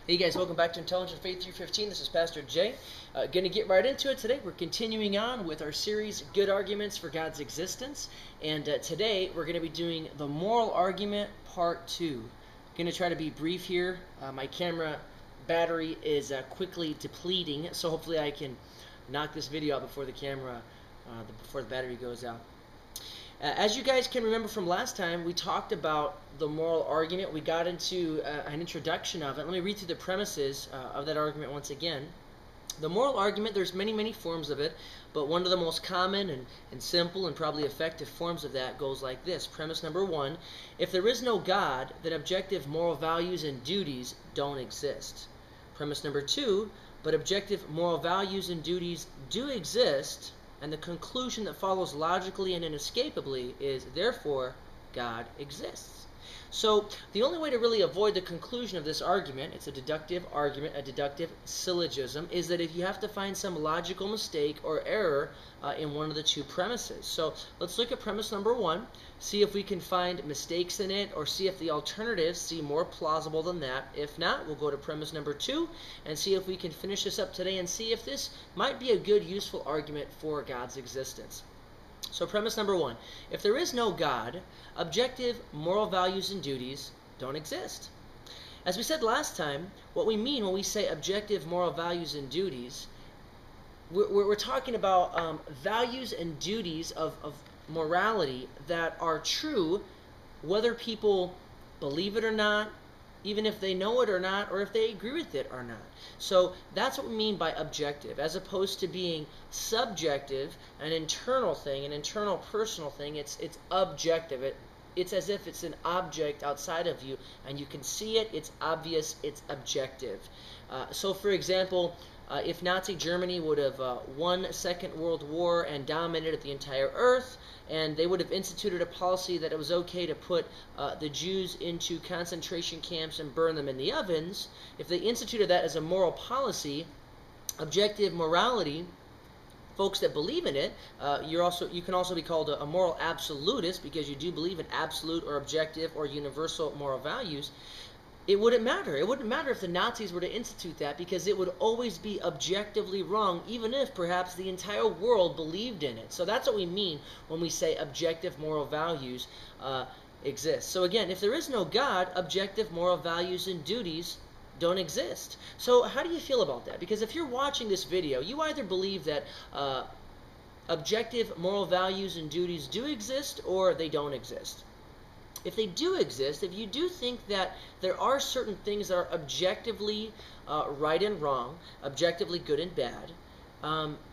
Hey guys, welcome back to Intelligent Faith 315. This is Pastor Jay. Going to get right into it today. We're continuing on with our series, Good Arguments for God's Existence. And today we're going to be doing the moral argument, part 2. Going to try to be brief here. My camera battery is quickly depleting, so hopefully I can knock this video out before the battery goes out. As you guys can remember from last time, we talked about the moral argument. We got into an introduction of it. Let me read through the premises of that argument once again. The moral argument, there's many forms of it, but one of the most common and simple and probably effective forms of that goes like this. Premise number 1, if there is no God, then objective moral values and duties don't exist. Premise number 2, but objective moral values and duties do exist, and the conclusion that follows logically and inescapably is, therefore, God exists. So the only way to really avoid the conclusion of this argument, it's a deductive argument, a deductive syllogism, is that if you have to find some logical mistake or error in one of the two premises. So let's look at premise number 1, see if we can find mistakes in it, or see if the alternatives seem more plausible than that. If not, we'll go to premise number 2 and see if we can finish this up today and see if this might be a good, useful argument for God's existence. So premise number 1, if there is no God, objective moral values and duties don't exist. As we said last time, what we mean when we say objective moral values and duties, we're talking about values and duties of morality that are true whether people believe it or not, even if they know it or not, or if they agree with it or not. So that's what we mean by objective, as opposed to being subjective, an internal thing, an internal personal thing. It's objective. It's as if it's an object outside of you, and you can see it, it's obvious, it's objective. So for example, if Nazi Germany would have won Second World War and dominated the entire earth, and they would have instituted a policy that it was okay to put the Jews into concentration camps and burn them in the ovens, if they instituted that as a moral policy, objective morality, folks that believe in it, you can also be called a moral absolutist because you do believe in absolute or objective or universal moral values. It wouldn't matter. It wouldn't matter if the Nazis were to institute that, because it would always be objectively wrong, even if perhaps the entire world believed in it. So that's what we mean when we say objective moral values exist. So again, if there is no God, objective moral values and duties don't exist. So how do you feel about that? Because if you're watching this video, you either believe that objective moral values and duties do exist or they don't exist. If they do exist, if you do think that there are certain things that are objectively right and wrong, objectively good and bad,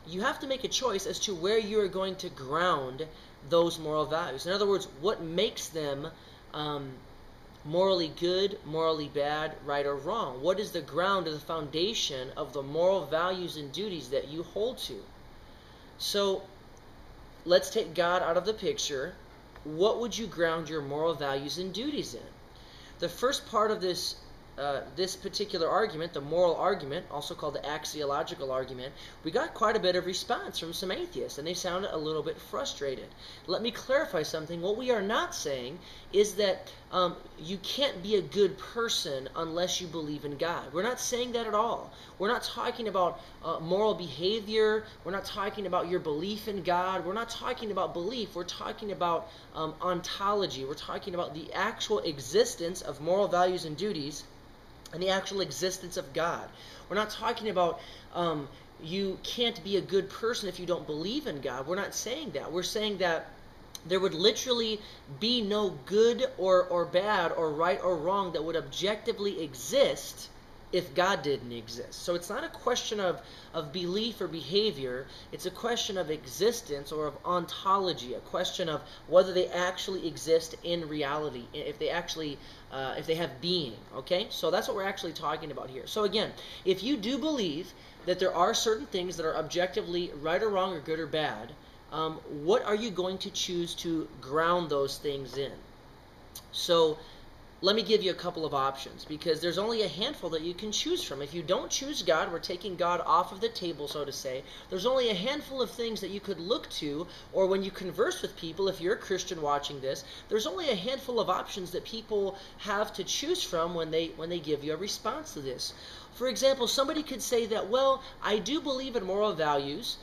you have to make a choice as to where you are going to ground those moral values. In other words, what makes them morally good, morally bad, right or wrong? What is the ground or the foundation of the moral values and duties that you hold to? So let's take God out of the picture. What would you ground your moral values and duties in? The first part of this particular argument, the moral argument, also called the axiological argument, we got quite a bit of response from some atheists, and they sounded a little bit frustrated. Let me clarify something. What we are not saying is that you can't be a good person unless you believe in God. We're not saying that at all. We're not talking about moral behavior. We're not talking about your belief in God. We're not talking about belief. We're talking about ontology. We're talking about the actual existence of moral values and duties and the actual existence of God. We're not talking about you can't be a good person if you don't believe in God. We're not saying that. We're saying that there would literally be no good or bad or right or wrong that would objectively exist if God didn't exist. So it's not a question of belief or behavior. It's a question of existence or of ontology, a question of whether they actually exist in reality, if they have being. Okay? So that's what we're actually talking about here. So again, if you do believe that there are certain things that are objectively right or wrong or good or bad, what are you going to choose to ground those things in? So let me give you a couple of options, because there's only a handful that you can choose from. If you don't choose God, we're taking God off of the table, so to say. There's only a handful of things that you could look to, or when you converse with people, if you're a Christian watching this, there's only a handful of options that people have to choose from when they give you a response to this. For example, somebody could say that, well, I do believe in moral values.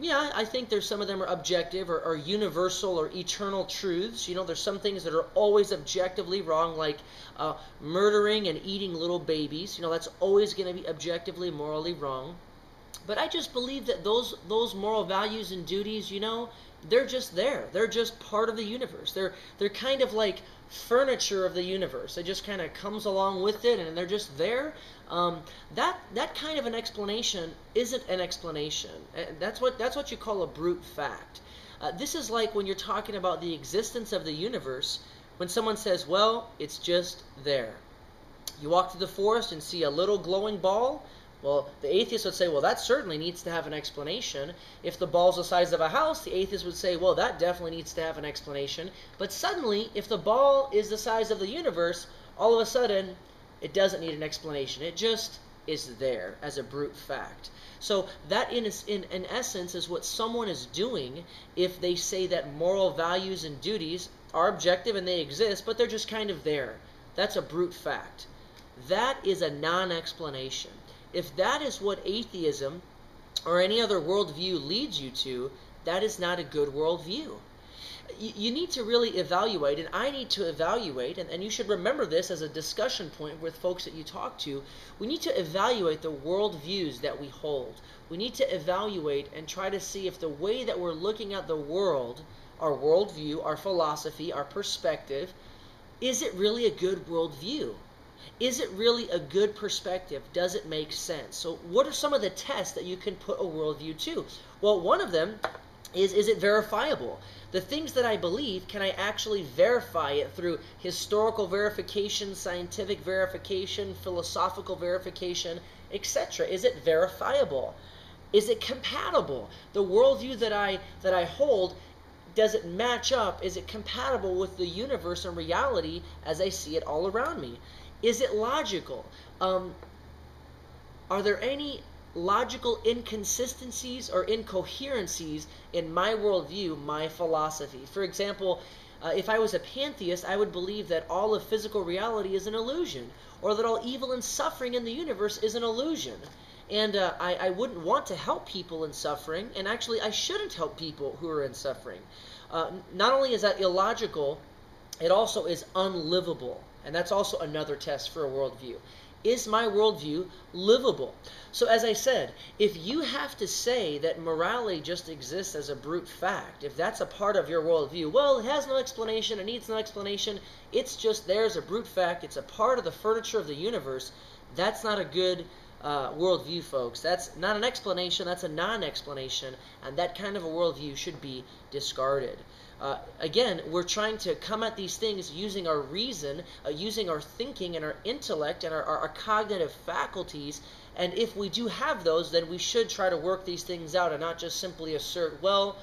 Yeah, I think there's some of them are objective or universal or eternal truths. You know, there's some things that are always objectively wrong, like murdering and eating little babies. You know, that's always going to be objectively, morally wrong. But I just believe that those moral values and duties, you know, they're just there. They're just part of the universe. They're kind of like furniture of the universe. It just kind of comes along with it, and they're just there. That kind of an explanation isn't an explanation. That's what you call a brute fact. This is like when you're talking about the existence of the universe, when someone says, well, it's just there. You walk through the forest and see a little glowing ball. Well, the atheist would say, well, that certainly needs to have an explanation. If the ball's the size of a house, the atheist would say, well, that definitely needs to have an explanation. But suddenly, if the ball is the size of the universe, all of a sudden, it doesn't need an explanation. It just is there as a brute fact. So that, in essence, is what someone is doing if they say that moral values and duties are objective and they exist, but they're just kind of there. That's a brute fact. That is a non-explanation. If that is what atheism or any other worldview leads you to, that is not a good worldview. You need to really evaluate, and I need to evaluate, and you should remember this as a discussion point with folks that you talk to. We need to evaluate the worldviews that we hold. We need to evaluate and try to see if the way that we're looking at the world, our worldview, our philosophy, our perspective, is it really a good worldview? Is it really a good perspective? Does it make sense? So what are some of the tests that you can put a worldview to? Well, one of them is it verifiable? The things that I believe, can I actually verify it through historical verification, scientific verification, philosophical verification, etc.? Is it verifiable? Is it compatible? The worldview that I hold, does it match up? Is it compatible with the universe and reality as I see it all around me? Is it logical? Are there any logical inconsistencies or incoherencies in my worldview, my philosophy? For example, if I was a pantheist, I would believe that all of physical reality is an illusion, or that all evil and suffering in the universe is an illusion. And I wouldn't want to help people in suffering, and actually I shouldn't help people who are in suffering. Not only is that illogical, it also is unlivable. And that's also another test for a worldview. Is my worldview livable? So as I said, if you have to say that morality just exists as a brute fact, if that's a part of your worldview, well, it has no explanation, it needs no explanation, it's just there as a brute fact, it's a part of the furniture of the universe, that's not a good worldview, folks. That's not an explanation, that's a non-explanation, and that kind of a worldview should be discarded. Again, we're trying to come at these things using our reason, using our thinking and our intellect and our cognitive faculties. And if we do have those, then we should try to work these things out and not just simply assert, well,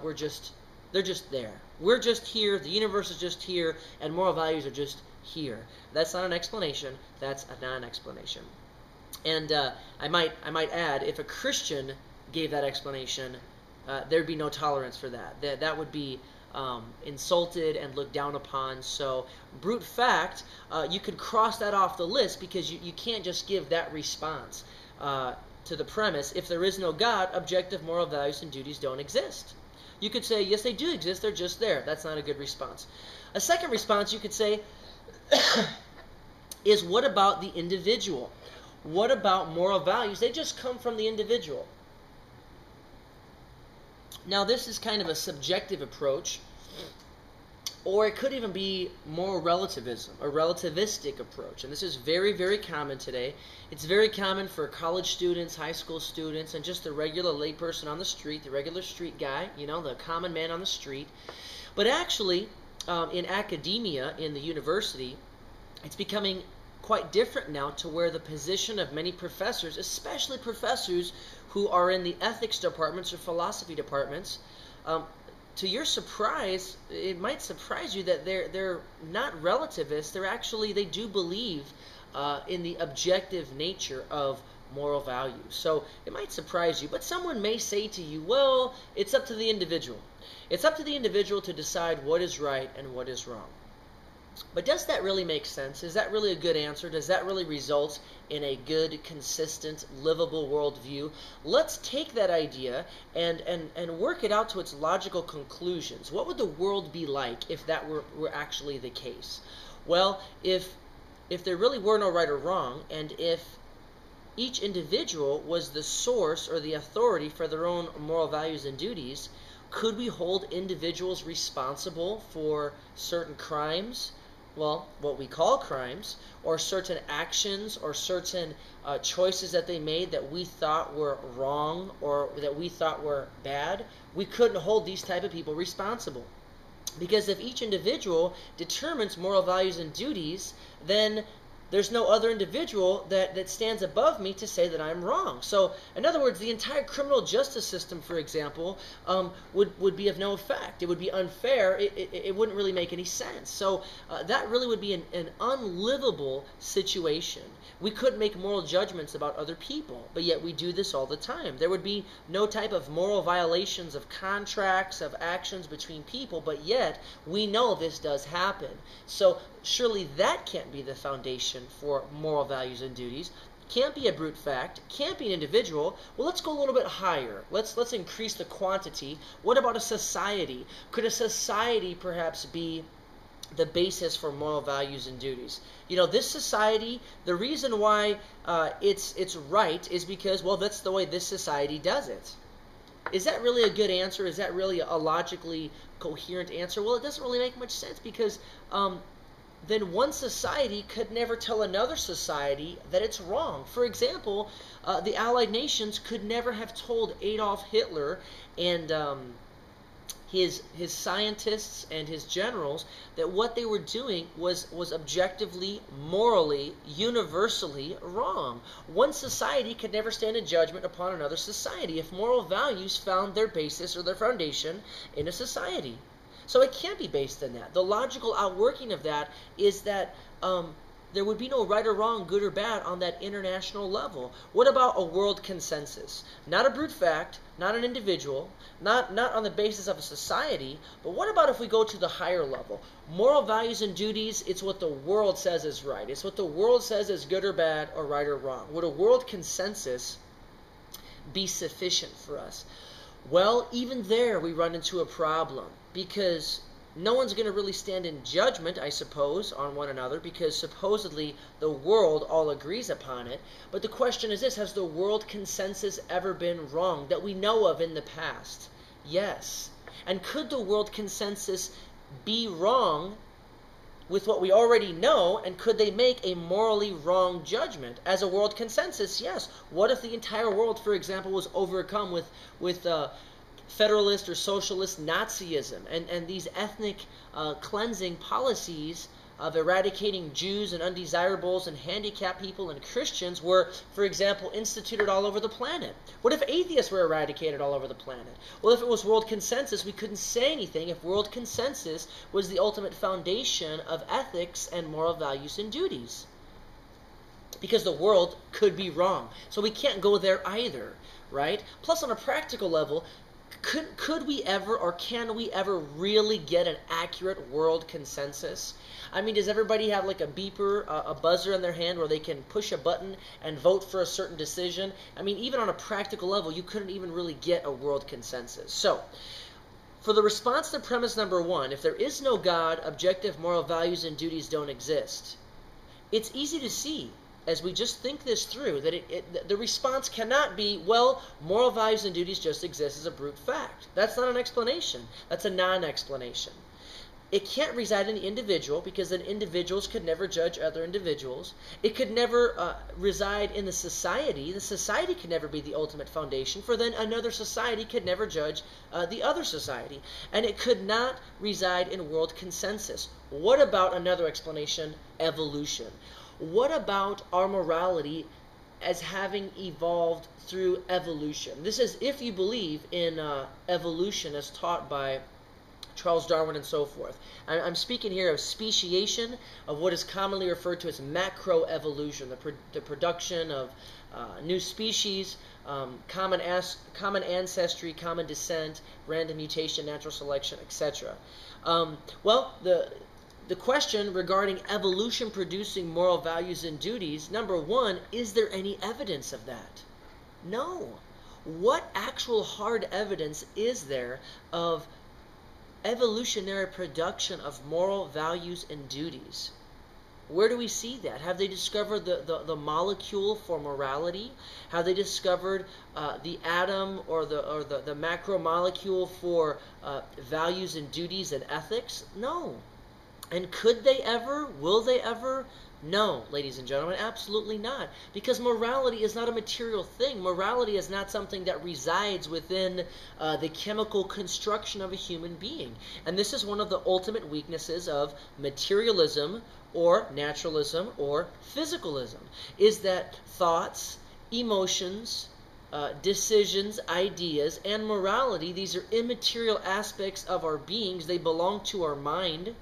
they're just there. We're just here, the universe is just here, and moral values are just here. That's not an explanation, that's a non-explanation. And I might add, if a Christian gave that explanation, there'd be no tolerance for that. That would be insulted and looked down upon. So brute fact, you could cross that off the list, because you can't just give that response to the premise, if there is no God, objective moral values and duties don't exist. You could say, yes, they do exist, they're just there. That's not a good response. A second response you could say is, what about the individual? What about moral values? They just come from the individual. Now, this is kind of a subjective approach, or it could even be moral relativism, a relativistic approach. And this is very, very common today. It's very common for college students, high school students, and just the regular layperson on the street, the regular street guy, you know, the common man on the street. But actually, in academia, in the university, it's becoming quite different now, to where the position of many professors, especially professors who are in the ethics departments or philosophy departments, to your surprise, it might surprise you that they're not relativists. They do believe in the objective nature of moral values. So it might surprise you, but someone may say to you, well, it's up to the individual. It's up to the individual to decide what is right and what is wrong. But does that really make sense? Is that really a good answer? Does that really result in a good, consistent, livable worldview? Let's take that idea and work it out to its logical conclusions. What would the world be like if that were actually the case? Well, if there really were no right or wrong, and if each individual was the source or the authority for their own moral values and duties, could we hold individuals responsible for certain crimes? Well, what we call crimes, or certain actions, or certain choices that they made that we thought were wrong or that we thought were bad. We couldn't hold these type of people responsible. Because if each individual determines moral values and duties, then there's no other individual that stands above me to say that I'm wrong. So, in other words, the entire criminal justice system, for example, would be of no effect. It would be unfair. It wouldn't really make any sense. So that really would be an unlivable situation. We couldn't make moral judgments about other people, but yet we do this all the time. There would be no type of moral violations of contracts, of actions between people, but yet we know this does happen. So surely that can't be the foundation for moral values and duties. Can't be a brute fact, can't be an individual. Well, let's go a little bit higher. Let's increase the quantity. What about a society? Could a society perhaps be the basis for moral values and duties? You know, this society, the reason why it's right is because, well, that's the way this society does it. Is that really a good answer? Is that really a logically coherent answer? Well, it doesn't really make much sense, because then one society could never tell another society that it's wrong. For example, the Allied nations could never have told Adolf Hitler and his scientists and his generals that what they were doing was objectively, morally, universally wrong. One society could never stand in judgment upon another society if moral values found their basis or their foundation in a society. So it can't be based on that. The logical outworking of that is that there would be no right or wrong, good or bad on that international level. What about a world consensus? Not a brute fact, not an individual, not on the basis of a society, but what about if we go to the higher level? Moral values and duties, it's what the world says is right. It's what the world says is good or bad or right or wrong. Would a world consensus be sufficient for us? Well, even there we run into a problem, because no one's going to really stand in judgment, I suppose, on one another, because supposedly the world all agrees upon it. But the question is this: has the world consensus ever been wrong that we know of in the past? Yes. And could the world consensus be wrong with what we already know, and could they make a morally wrong judgment? As a world consensus, yes. What if the entire world, for example, was overcome with federalist or socialist Nazism and these ethnic cleansing policies of eradicating Jews and undesirables and handicapped people and Christians were, for example, instituted all over the planet? What if atheists were eradicated all over the planet? Well, if it was world consensus, we couldn't say anything if world consensus was the ultimate foundation of ethics and moral values and duties, because the world could be wrong. So we can't go there either, right? Plus, on a practical level, could we ever, or can we ever really get an accurate world consensus? I mean, does everybody have like a beeper, a buzzer in their hand where they can push a button and vote for a certain decision? I mean, even on a practical level, you couldn't even really get a world consensus. So, for the response to premise number one, if there is no God, objective moral values and duties don't exist. It's easy to see, as we just think this through, that the response cannot be, well, moral values and duties just exist as a brute fact. That's not an explanation. That's a non-explanation. It can't reside in the individual, because then individuals could never judge other individuals. It could never reside in the society. The society could never be the ultimate foundation, for then another society could never judge the other society. And it could not reside in world consensus. What about another explanation? Evolution. What about our morality as having evolved through evolution? This is if you believe in evolution as taught by Charles Darwin and so forth. I'm speaking here of speciation, of what is commonly referred to as macroevolution, the production of new species, common ancestry, common descent, random mutation, natural selection, etc. Well, the question regarding evolution producing moral values and duties, number one, is there any evidence of that? No. What actual hard evidence is there of evolutionary production of moral values and duties? Where do we see that? Have they discovered the molecule for morality? Have they discovered the atom or the macromolecule for values and duties and ethics? No. And could they ever? Will they ever? No, ladies and gentlemen, absolutely not. Because morality is not a material thing. Morality is not something that resides within the chemical construction of a human being. And this is one of the ultimate weaknesses of materialism or naturalism or physicalism, is that thoughts, emotions, decisions, ideas, and morality, these are immaterial aspects of our beings. They belong to our mind.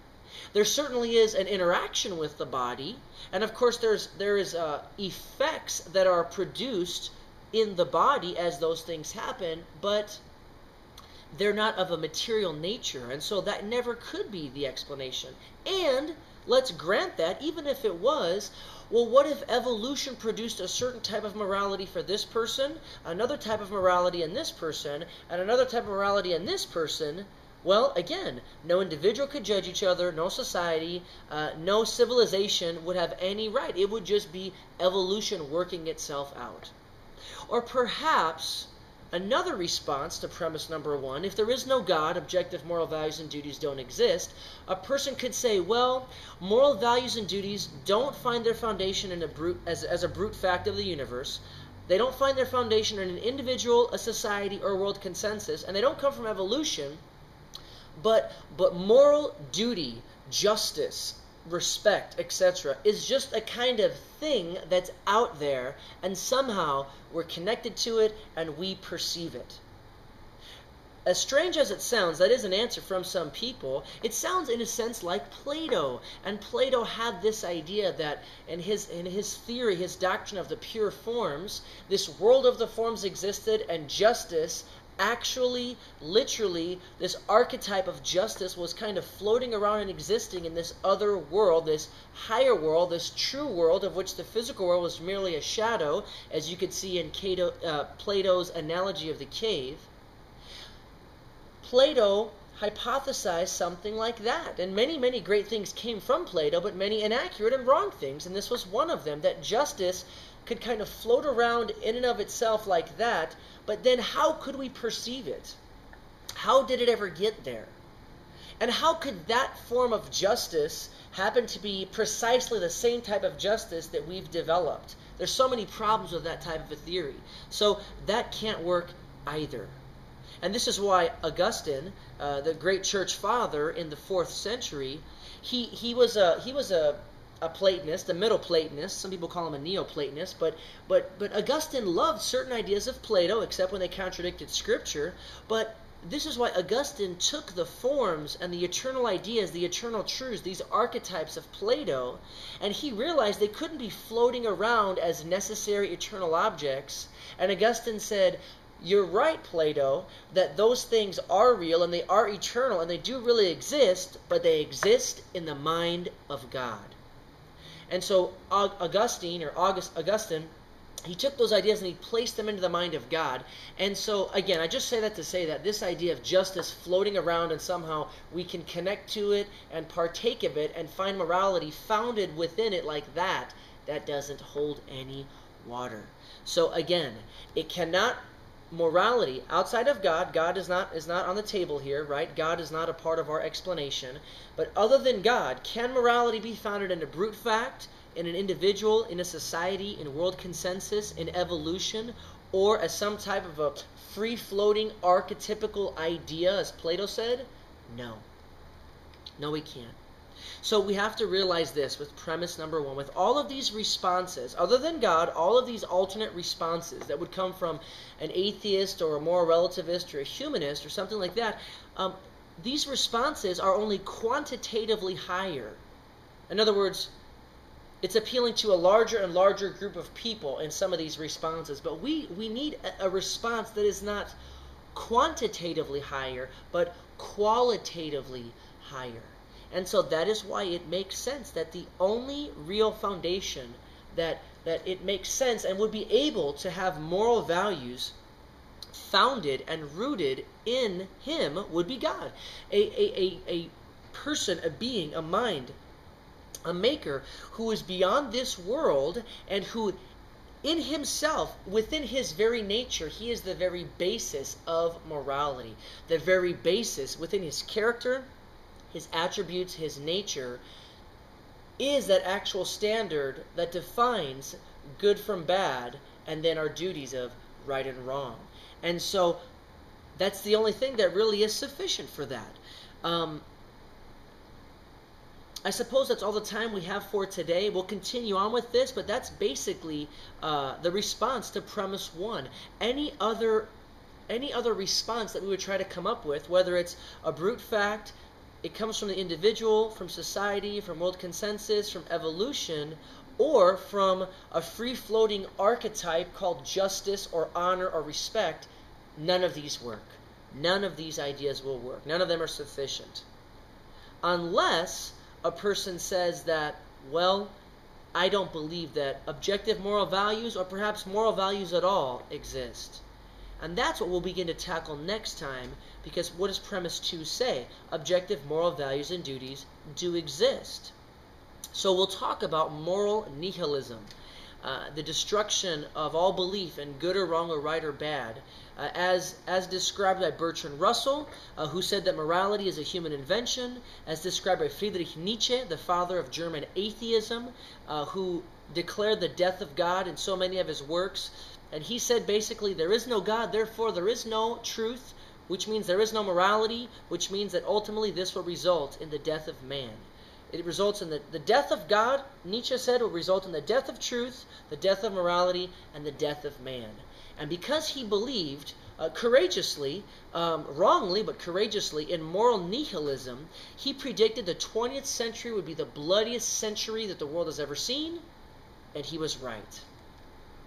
There certainly is an interaction with the body, and of course there is effects that are produced in the body as those things happen, but they're not of a material nature, and so that never could be the explanation. And let's grant that, even if it was, well, what if evolution produced a certain type of morality for this person, another type of morality in this person, and another type of morality in this person? Well, again, no individual could judge each other, no society, no civilization would have any right. It would just be evolution working itself out. Or perhaps another response to premise number one, if there is no God, objective moral values and duties don't exist, a person could say, well, moral values and duties don't find their foundation in as a brute fact of the universe. They don't find their foundation in an individual, a society, or a world consensus, and they don't come from evolution. But moral duty, justice, respect, etc. is just a kind of thing that's out there, and somehow we're connected to it and we perceive it. As strange as it sounds, that is an answer from some people. It sounds in a sense like Plato, and Plato had this idea that in his theory, his doctrine of the pure forms, this world of the forms existed, and justice actually, literally, this archetype of justice was kind of floating around and existing in this other world, this higher world, this true world of which the physical world was merely a shadow, as you could see in Plato's analogy of the cave. Plato hypothesized something like that, and many, many great things came from Plato, but many inaccurate and wrong things, and this was one of them, that justice could kind of float around in and of itself like that. But then how could we perceive it? How did it ever get there? And how could that form of justice happen to be precisely the same type of justice that we've developed? There's so many problems with that type of a theory. So that can't work either. And this is why Augustine, the great church father in the 4th century, he was a Platonist, a Middle Platonist. Some people call him a Neoplatonist, but Augustine loved certain ideas of Plato, except when they contradicted Scripture. But this is why Augustine took the forms and the eternal ideas, the eternal truths, these archetypes of Plato, and he realized they couldn't be floating around as necessary eternal objects. And Augustine said, you're right, Plato, that those things are real and they are eternal and they do really exist, but they exist in the mind of God. And so Augustine, he took those ideas and he placed them into the mind of God. And so, again, I just say that to say that this idea of justice floating around and somehow we can connect to it and partake of it and find morality founded within it like that, that doesn't hold any water. So, again, it cannot... Morality outside of God, God is not on the table here, right? God is not a part of our explanation. But other than God, can morality be founded in a brute fact, in an individual, in a society, in world consensus, in evolution, or as some type of a free-floating archetypical idea, as Plato said? No. No, we can't. So we have to realize this with premise number one. With all of these responses, other than God, all of these alternate responses that would come from an atheist or a moral relativist or a humanist or something like that, these responses are only quantitatively higher. In other words, it's appealing to a larger and larger group of people in some of these responses. But we need a response that is not quantitatively higher, but qualitatively higher. And so that is why it makes sense that the only real foundation that it makes sense and would be able to have moral values founded and rooted in Him would be God. A person, a being, a mind, a maker who is beyond this world and who in Himself, within His very nature, He is the very basis of morality. The very basis within His character, His attributes, His nature, is that actual standard that defines good from bad and then our duties of right and wrong. And so that's the only thing that really is sufficient for that. I suppose that's all the time we have for today. We'll continue on with this, but that's basically the response to premise 1. Any other response that we would try to come up with, whether it's a brute fact, it comes from the individual, from society, from world consensus, from evolution, or from a free-floating archetype called justice or honor or respect, none of these work. None of these ideas will work. None of them are sufficient. Unless a person says that, well, I don't believe that objective moral values or perhaps moral values at all exist. And that's what we'll begin to tackle next time, because what does premise 2 say? Objective moral values and duties do exist. So we'll talk about moral nihilism, the destruction of all belief in good or wrong or right or bad, as described by Bertrand Russell, who said that morality is a human invention, as described by Friedrich Nietzsche, the father of German atheism, who declared the death of God in so many of his works. And he said basically there is no God, therefore there is no truth, which means there is no morality, which means that ultimately this will result in the death of man. It results in the death of God, Nietzsche said, will result in the death of truth, the death of morality, and the death of man. And because he believed courageously, wrongly but courageously, in moral nihilism, he predicted the 20th century would be the bloodiest century that the world has ever seen, and he was right.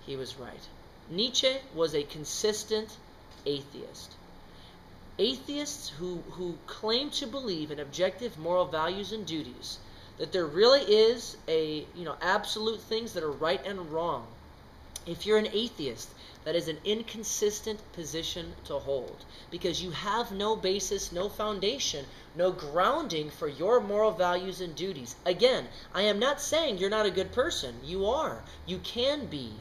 He was right. Nietzsche was a consistent atheist. Atheists who claim to believe in objective moral values and duties, that there really is absolute things that are right and wrong. If you're an atheist, that is an inconsistent position to hold, because you have no basis, no foundation, no grounding for your moral values and duties. Again, I am not saying you're not a good person. You are. You can be.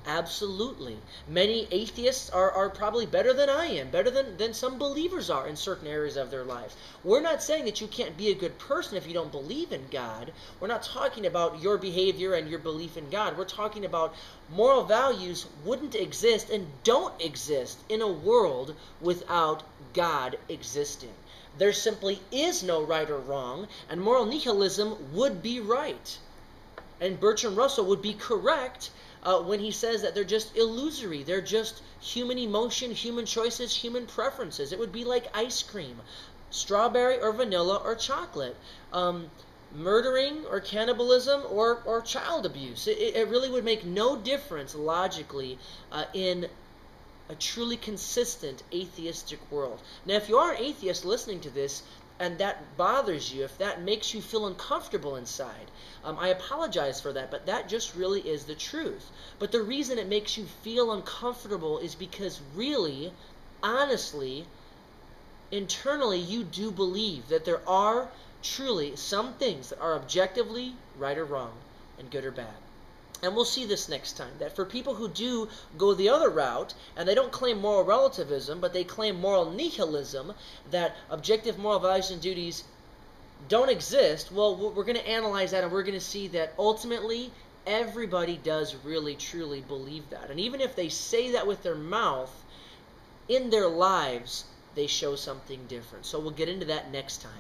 Absolutely. Many atheists are probably better than I am, better than some believers are in certain areas of their lives. We're not saying that you can't be a good person if you don't believe in God. We're not talking about your behavior and your belief in God. We're talking about moral values wouldn't exist and don't exist in a world without God existing. There simply is no right or wrong, and moral nihilism would be right. And Bertrand Russell would be correct when he says that they're just illusory. They're just human emotion, human choices, human preferences. It would be like ice cream, strawberry or vanilla or chocolate, murdering or cannibalism or child abuse. It really would make no difference logically in a truly consistent atheistic world. Now, if you are an atheist listening to this, and that bothers you, if that makes you feel uncomfortable inside, I apologize for that, but that just really is the truth. But the reason it makes you feel uncomfortable is because really, honestly, internally, you do believe that there are truly some things that are objectively right or wrong and good or bad. And we'll see this next time, that for people who do go the other route, and they don't claim moral relativism, but they claim moral nihilism, that objective moral values and duties don't exist, well, we're going to analyze that, and we're going to see that ultimately everybody does really, truly believe that. And even if they say that with their mouth, in their lives, they show something different. So we'll get into that next time.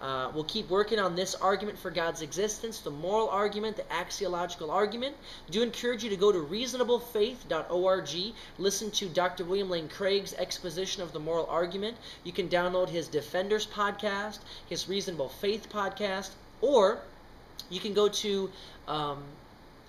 We'll keep working on this argument for God's existence, the moral argument, the axiological argument. I do encourage you to go to reasonablefaith.org, listen to Dr. William Lane Craig's exposition of the moral argument. You can download his Defenders podcast, his Reasonable Faith podcast, or you can go to,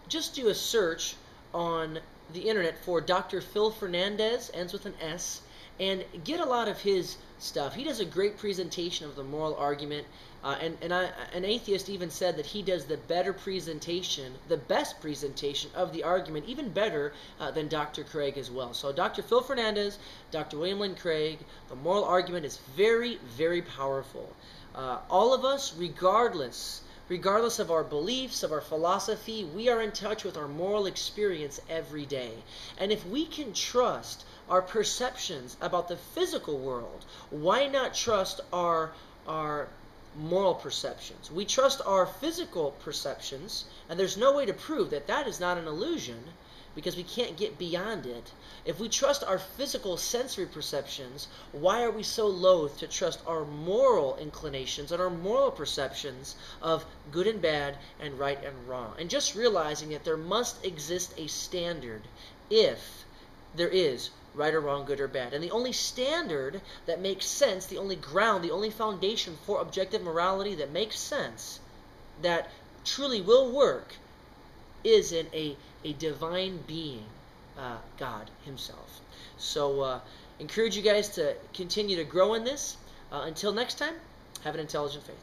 just do a search on the internet for Dr. Phil Fernandez, ends with an S, and get a lot of his stuff. He does a great presentation of the moral argument, an atheist even said that he does the better presentation, the best presentation of the argument, even better than Dr. Craig as well. So Dr. Phil Fernandez, Dr. William Lane Craig, the moral argument is very, very powerful. All of us, regardless of our beliefs, of our philosophy, we are in touch with our moral experience every day. And if we can trust our perceptions about the physical world, why not trust our moral perceptions? We trust our physical perceptions, and there's no way to prove that that is not an illusion, because we can't get beyond it. If we trust our physical sensory perceptions, why are we so loath to trust our moral inclinations and our moral perceptions of good and bad and right and wrong? And just realizing that there must exist a standard if there is right or wrong, good or bad. And the only standard that makes sense, the only ground, the only foundation for objective morality that makes sense, that truly will work, is in a divine being, God himself. So encourage you guys to continue to grow in this. Until next time, have an intelligent faith.